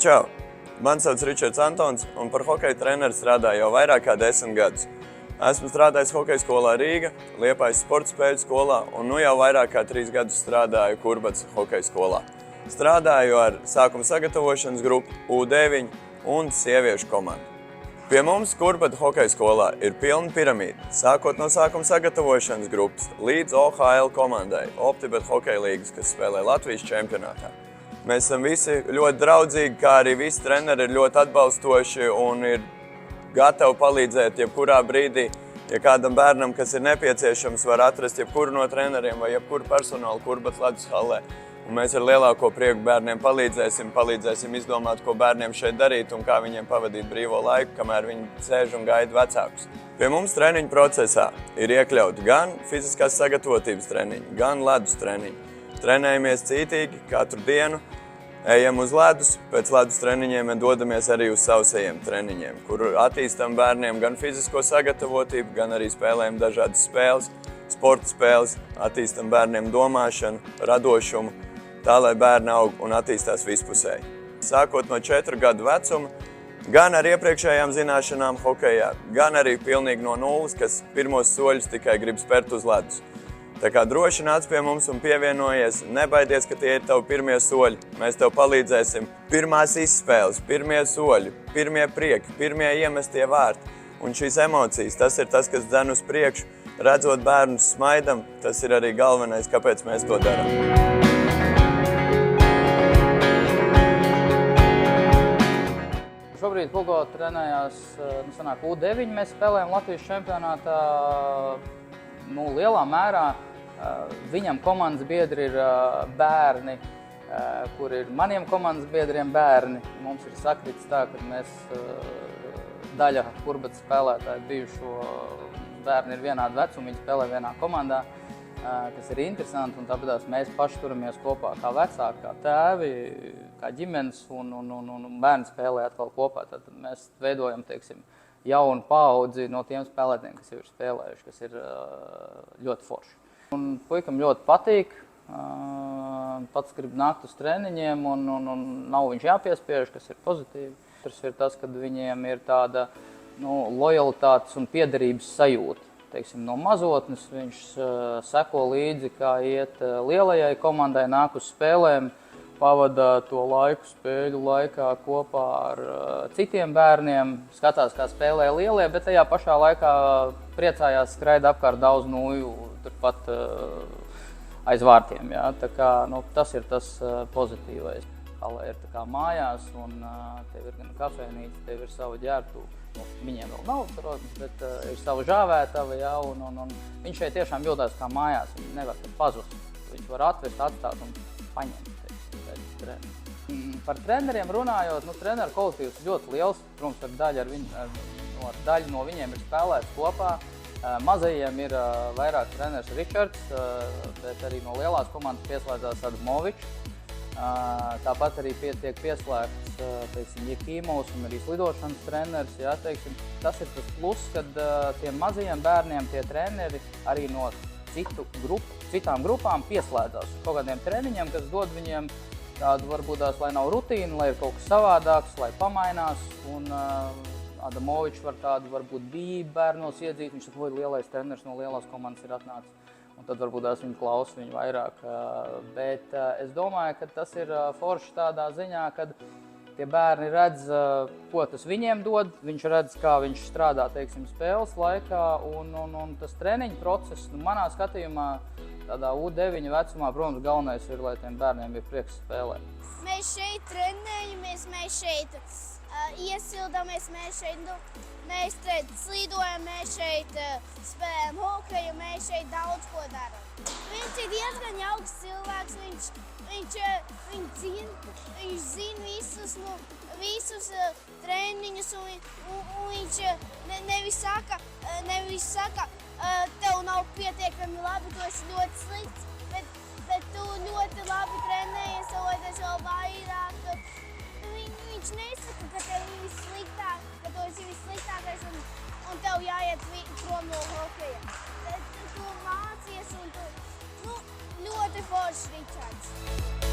Čau! Mani sauc Ričards Antons, un par hokeja treneru strādāju jau vairāk kā 10 gadus. Esmu strādājis hokeja skolā Rīga, Liepājas sporta spēļu skolā, un nu jau vairāk kā 3 gadus strādāju Kurbats hokeja skolā. Strādāju ar sākuma sagatavošanas grupu, U9 un sieviešu komandu. Pie mums Kurbata hokeja skolā ir pilna piramīda, sākot no sākuma sagatavošanas grupas līdz OHL komandai, OptiBet hokeja līgas, kas spēlē Latvijas čempionātā. Mēs esam visi ļoti draudzīgi, kā arī visi treneri ir ļoti atbalstoši un ir gatavi palīdzēt jebkurā brīdī. Ja kādam bērnam, kas ir nepieciešams, var atrast jebkuru no treneriem vai jebkuru personālu Kurbats ledus hallē. Un mēs ar lielāko prieku bērniem palīdzēsim izdomāt, ko bērniem šeit darīt un kā viņiem pavadīt brīvo laiku, kamēr viņi sēž un gaida vecākus. Pie mums treniņu procesā ir iekļauti gan fiziskās sagatavotības treniņi, gan ledus treniņi. Trenējamies cītīgi katru dienu, ejam uz ledus, pēc ledus treniņiem dodamies arī uz sausajiem treniņiem, kur attīstam bērniem gan fizisko sagatavotību, gan arī spēlējam dažādas spēles, sporta spēles, attīstam bērniem domāšanu, radošumu, tā lai bērni aug un attīstās vispusēji. Sākot no 4 gadu vecuma, gan ar iepriekšējām zināšanām hokejā, gan arī pilnīgi no nulles, kas pirmos soļus tikai grib spērt uz ledus. Tā kā droši nāc pie mums un pievienojies, nebaidies, ka tie ir tavi pirmie soļi. Mēs tev palīdzēsim. Pirmās izspēles, pirmie soļi, pirmie prieki, pirmie iemestie vārti. Un šīs emocijas, tas ir tas, kas dzen uz priekšu. Redzot bērnus smaidam, tas ir arī galvenais, kāpēc mēs to darām. Šobrīd Hugo trenējās U9. Mēs spēlējam Latvijas čempionātā lielā mērā. Viņam komandas biedri ir bērni, kur ir maniem komandas biedriem bērni. Mums ir sakritis tā, ka mēs daļa Kurbata spēlētāju bijušo bērni ir vienāda vecuma, viņi spēlē vienā komandā, kas ir interesanti, un tāpēc mēs paši turamies kopā kā vecāki, kā tēvi, kā ģimenes, un bērni spēlē atkal kopā. Tad mēs veidojam, teiksim, jaunu paudzi no tiem spēlētājiem, kas jau ir spēlējuši, kas ir ļoti forši. Un puikam ļoti patīk, pats grib nākt uz treniņiem, un nav viņš jāpiespiež, kas ir pozitīvi. Tas ir tas, kad viņiem ir tāda lojalitātes un piederības sajūta. Teiksim, no mazotnes viņš seko līdzi, kā iet lielajai komandai, nāk uz spēlēm, pavada to laiku spēļu laikā kopā ar citiem bērniem, skatās, kā spēlē lielie, bet tajā pašā laikā priecājās, skraida apkārt daudz nūju, turpat aiz vārtiem. Ja? Tā kā, tas ir tas pozitīvais. Hallē ir tā kā mājās, un tev ir gan kafejnīca, tev ir sava ģērbtuve. Viņiem vēl nav, protams, bet ir sava žāvētava, ja? Un viņš šeit tiešām jūtās kā mājās, viņš nevar pazust. Viņš var atvest, atstāt un paņemt. Par treneriem runājot, treneru kolektīvs ir ļoti liels. Protams, daļa no viņiem ir spēlēts kopā. Mazajiem ir vairāk treneris Ričards, bet arī no lielās komandas pieslēdzās Adamovičs. Tāpat arī tiek pieslēgts, teiksim, Jekīmovs un arī slidošanas treneris. Ja, teiksim, tas ir tas plus, kad tiem mazajiem bērniem tie treneri arī no citām grupām pieslēdzās kaut kādiem treniņiem, kas dod viņiem tādu varbūt tās, lai nav rutīna, lai ir kaut kas savādāks, lai pamainās. Un Adamovičs var tādu varbūt bību bērnos iedzīt, viņš saka, lielais treneris no lielās komandas ir atnācis. Un tad varbūt tās viņi klausa viņu vairāk. Bet es domāju, ka tas ir forši tādā ziņā, kad tie bērni redz, ko tas viņiem dod. Viņš redz, kā viņš strādā, teiksim, spēles laikā. Un tas treniņu process, manā skatījumā, tādā U9 vecumā, protams, galvenais ir, lai tiem bērniem ir prieks spēlēt. Mēs šeit trenējamies, mēs šeit iesildamies, mēs šeit slidojam, mēs šeit spēlējam hokeju, mēs šeit daudz ko darām. Viņš ir diezgan jauks cilvēks, viņš zina visus treniņus, un viņš nevis saka, tev nav pietiekami labi, tu esi ļoti slikts, bet tu ļoti labi trenējies, vai tas vēl vairāk. Viņš nesaka, ka tev ir vissliktāk, ka tu esi vissliktākais un tev jāiet prom no hokeja. Tu mācies un tu ļoti foršs Ričards.